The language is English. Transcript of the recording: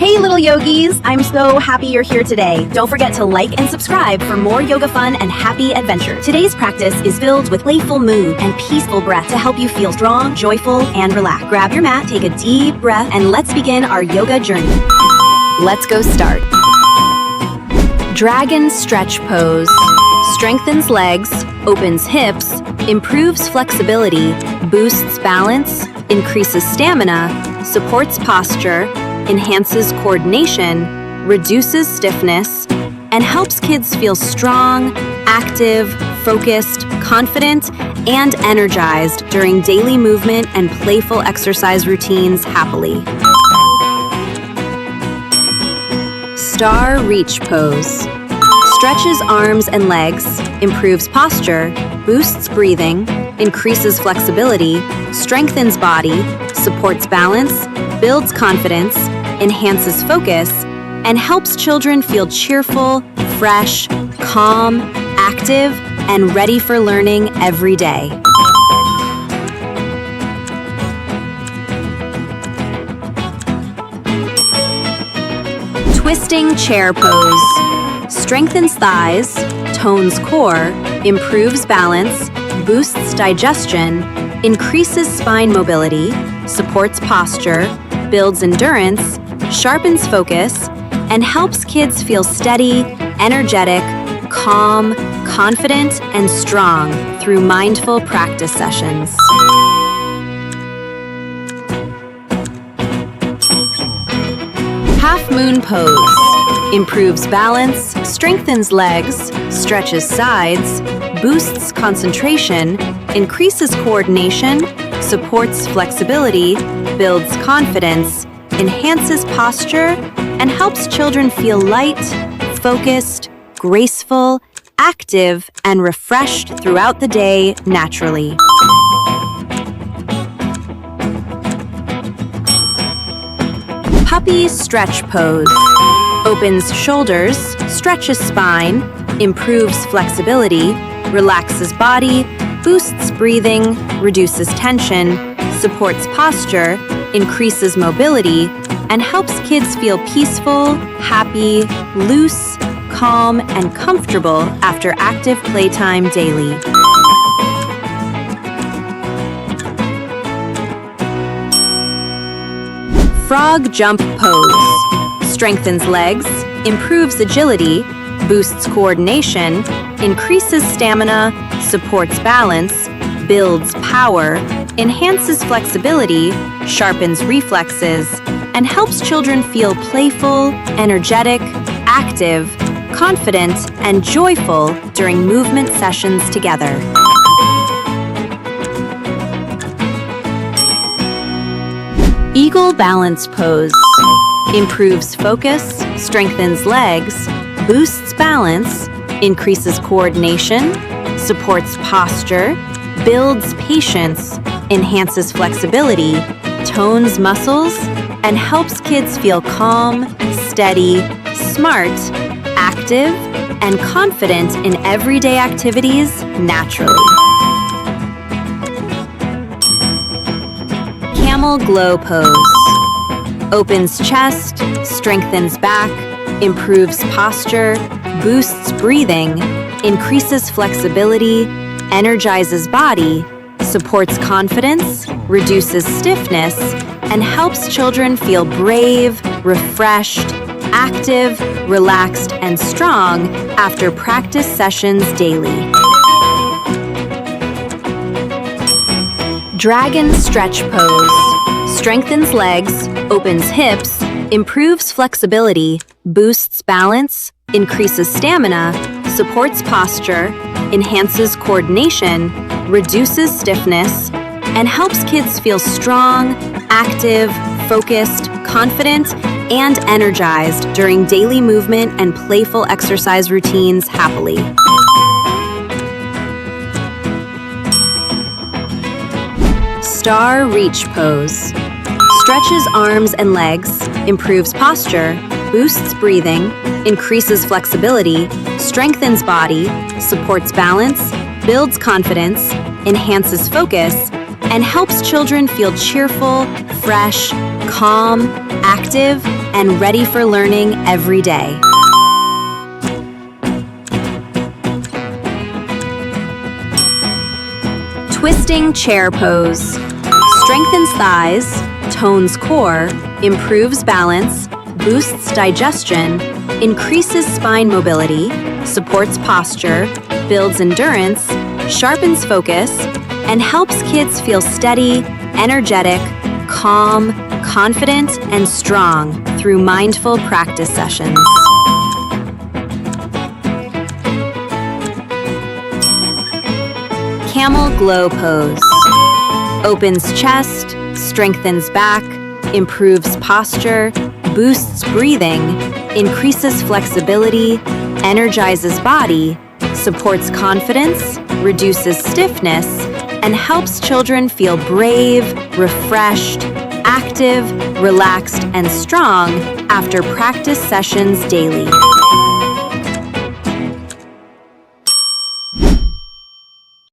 Hey little yogis, I'm so happy you're here today. Don't forget to like and subscribe for more yoga fun and happy adventure. Today's practice is filled with playful mood and peaceful breath to help you feel strong, joyful, and relaxed. Grab your mat, take a deep breath, and let's begin our yoga journey. Let's go start. Dragon stretch pose. Strengthens legs, opens hips, improves flexibility, boosts balance, increases stamina, supports posture, enhances coordination, reduces stiffness, and helps kids feel strong, active, focused, confident, and energized during daily movement and playful exercise routines happily. Star reach pose. Stretches arms and legs, improves posture, boosts breathing, increases flexibility, strengthens body, supports balance, builds confidence, enhances focus, and helps children feel cheerful, fresh, calm, active, and ready for learning every day. Twisting chair pose. Strengthens thighs, tones core, improves balance, boosts digestion, increases spine mobility, supports posture, builds endurance, sharpens focus, and helps kids feel steady, energetic, calm, confident, and strong through mindful practice sessions. Half moon pose. Improves balance, strengthens legs, stretches sides, boosts concentration, increases coordination, supports flexibility, builds confidence, enhances posture, and helps children feel light, focused, graceful, active, and refreshed throughout the day naturally. Puppy stretch pose. Opens shoulders, stretches spine, improves flexibility, relaxes body, boosts breathing, reduces tension, supports posture, increases mobility, and helps kids feel peaceful, happy, loose, calm, and comfortable after active playtime daily. Frog jump pose. Strengthens legs, improves agility, boosts coordination, increases stamina, supports balance, builds power, enhances flexibility, sharpens reflexes, and helps children feel playful, energetic, active, confident, and joyful during movement sessions together. Eagle balance pose. Improves focus, strengthens legs, boosts balance, increases coordination, supports posture, builds patience, enhances flexibility, tones muscles, and helps kids feel calm, steady, smart, active, and confident in everyday activities naturally. Camel glow pose. Opens chest, strengthens back, improves posture, boosts breathing, increases flexibility, energizes body, supports confidence, reduces stiffness, and helps children feel brave, refreshed, active, relaxed, and strong after practice sessions daily. Dragon stretch pose. Strengthens legs, opens hips, improves flexibility, boosts balance, increases stamina, supports posture, enhances coordination, reduces stiffness, and helps kids feel strong, active, focused, confident, and energized during daily movement and playful exercise routines happily. Star reach pose. Stretches arms and legs, improves posture, boosts breathing, increases flexibility, strengthens body, supports balance, builds confidence, enhances focus, and helps children feel cheerful, fresh, calm, active, and ready for learning every day. Twisting chair pose. Strengthens thighs, tones core, improves balance, boosts digestion, increases spine mobility, supports posture, builds endurance, sharpens focus, and helps kids feel steady, energetic, calm, confident, and strong through mindful practice sessions. Camel glow pose. Opens chest, strengthens back, improves posture, boosts breathing, increases flexibility, energizes body, supports confidence, reduces stiffness, and helps children feel brave, refreshed, active, relaxed, and strong after practice sessions daily.